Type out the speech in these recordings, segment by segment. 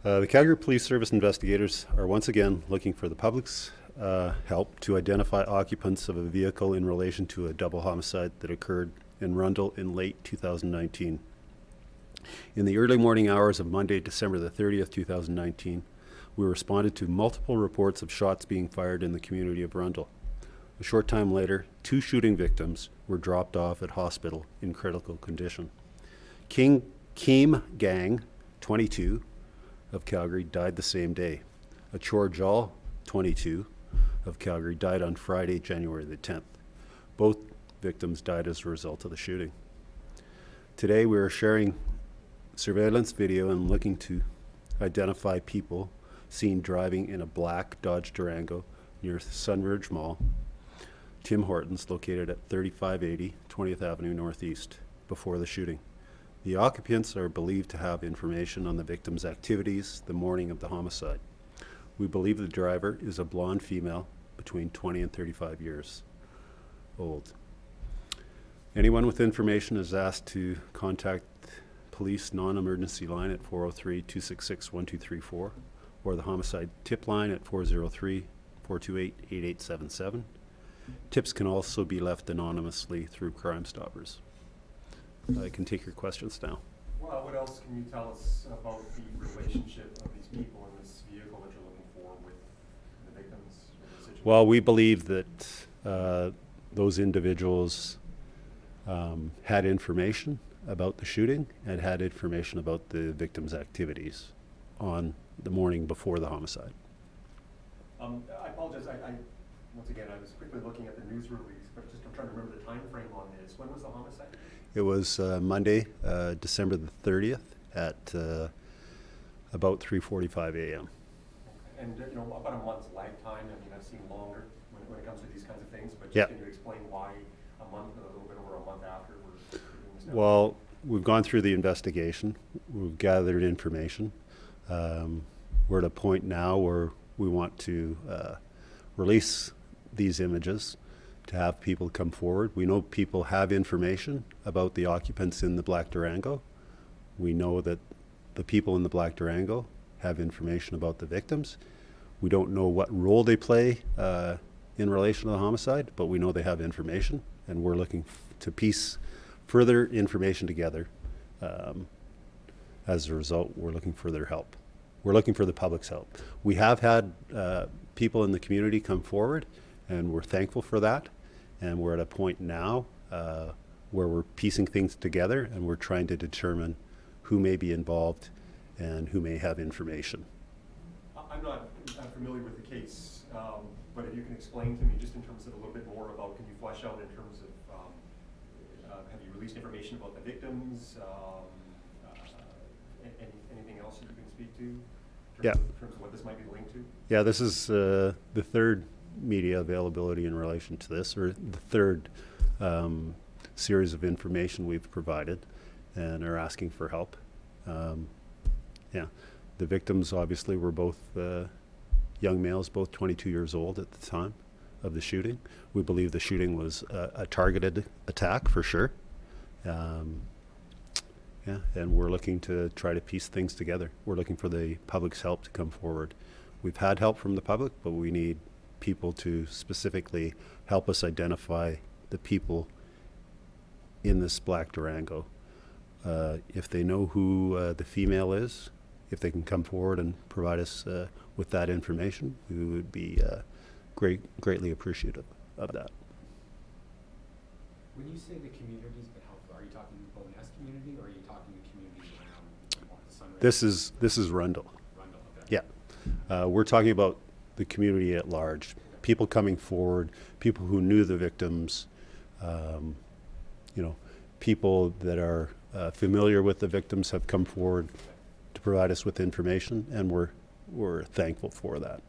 The Calgary Police Service investigators are once again looking for the public's help to identify occupants of a vehicle in relation to a double homicide that occurred in Rundle in late 2019. In the early morning hours of Monday, December the 30th, 2019, we responded to multiple reports of shots being fired in the community of Rundle. A short time later, 2 shooting victims were dropped off at hospital in critical condition. Keem Geng, 22, of Calgary, died the same day. Achor JAL, 22, of Calgary, died on Friday, January the 10th. Both victims died as a result of the shooting. Today we are sharing surveillance video and looking to identify people seen driving in a black Dodge Durango near Sunridge Mall Tim Hortons, located at 3580 20th Avenue Northeast, before the shooting. The occupants are believed to have information on the victim's activities the morning of the homicide. We believe the driver is a blonde female between 20 and 35 years old. Anyone with information is asked to contact police non-emergency line at 403-266-1234 or the homicide tip line at 403-428-8877. Tips can also be left anonymously through Crime Stoppers. I can take your questions now. Well, what else can you tell us about the relationship of these people in this vehicle that you're looking for with the victims? Well, we believe that those individuals had information about the shooting and had information about the victim's activities on the morning before the homicide. I apologize. Once again, I was quickly looking at the news release, but I'm trying to remember the time frame on this. When was the homicide? It was Monday, December the 30th at about 3:45 a.m. Okay. And about a month's lag time. I mean, I've seen longer when it comes to these kinds of things, but Yeah. can you explain why a month, a little bit over a month after we're doing this now? Well, we've gone through the investigation. We've gathered information. We're at a point now where we want to release these images to have people come forward. We know people have information about the occupants in the black Durango. We know that the people in the black Durango have information about the victims. We don't know what role they play in relation to the homicide, but we know they have information, and we're looking to piece further information together. As a result, we're looking for their help. We're looking for the public's help. We have had people in the community come forward, and we're thankful for that. And we're at a point now where we're piecing things together, and we're trying to determine who may be involved and who may have information. I'm not familiar with the case, but if you can explain to me just in terms of a little bit more about, can you flesh out in terms of, have you released information about the victims? Anything else that you can speak to? In terms of what this might be linked to? Yeah, this is the third media availability in relation to this, or the third series of information we've provided, and are asking for help. The victims obviously were both young males, both 22 years old at the time of the shooting. We believe the shooting was a targeted attack for sure. And we're looking to try to piece things together. We're looking for the public's help to come forward. We've had help from the public, but we need people to specifically help us identify the people in this black Durango. If they know who the female is, if they can come forward and provide us with that information, we would be greatly appreciative of that. When you say the community's been helpful, are you talking the Bowness community, or are you talking the community around Sunridge? This is Rundle. Rundle, okay. Yeah. We're talking about the community at large. People coming forward, people who knew the victims, people that are familiar with the victims have come forward to provide us with information, and we're thankful for that.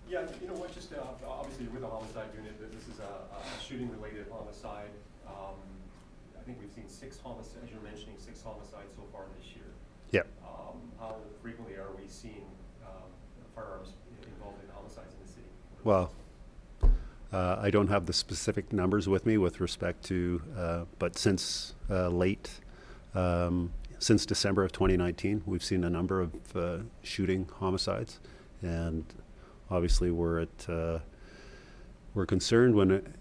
Yeah, you know what, just obviously with the homicide unit, this is a shooting-related homicide. I think we've seen 6 homicides, as you're mentioning, 6 homicides so far this year. Yeah. How frequently are we seeing firearms involved in homicides in the city? Well, I don't have the specific numbers with me with respect to, but since late Since December of 2019, we've seen a number of shooting homicides, and obviously we're concerned when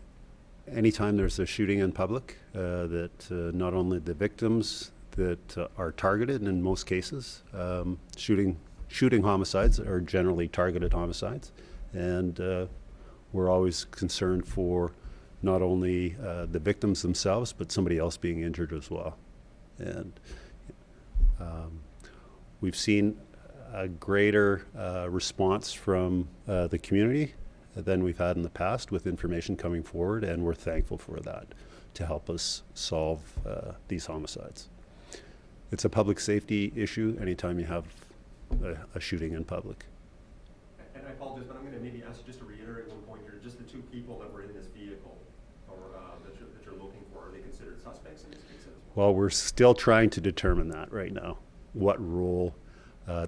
anytime there's a shooting in public that not only the victims that are targeted in most cases, shooting homicides are generally targeted homicides, and we're always concerned for not only the victims themselves but somebody else being injured as well. And we've seen a greater response from the community than we've had in the past with information coming forward, and we're thankful for that to help us solve these homicides. It's a public safety issue anytime you have a shooting in public. And I apologize, but I'm going to maybe ask you just to reiterate one point here. Just the two people that were in this vehicle or that you're looking for, are they considered suspects in this case as well? Well, we're still trying to determine that right now, what role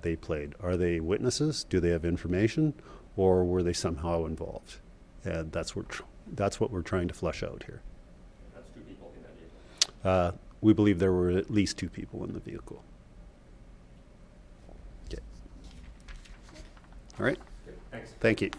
they played. Are they witnesses? Do they have information? Or were they somehow involved? And that's what we're trying to flesh out here. That's two people in that vehicle. We believe there were at least two people in the vehicle. Okay. All right. Okay, thanks. Thank you.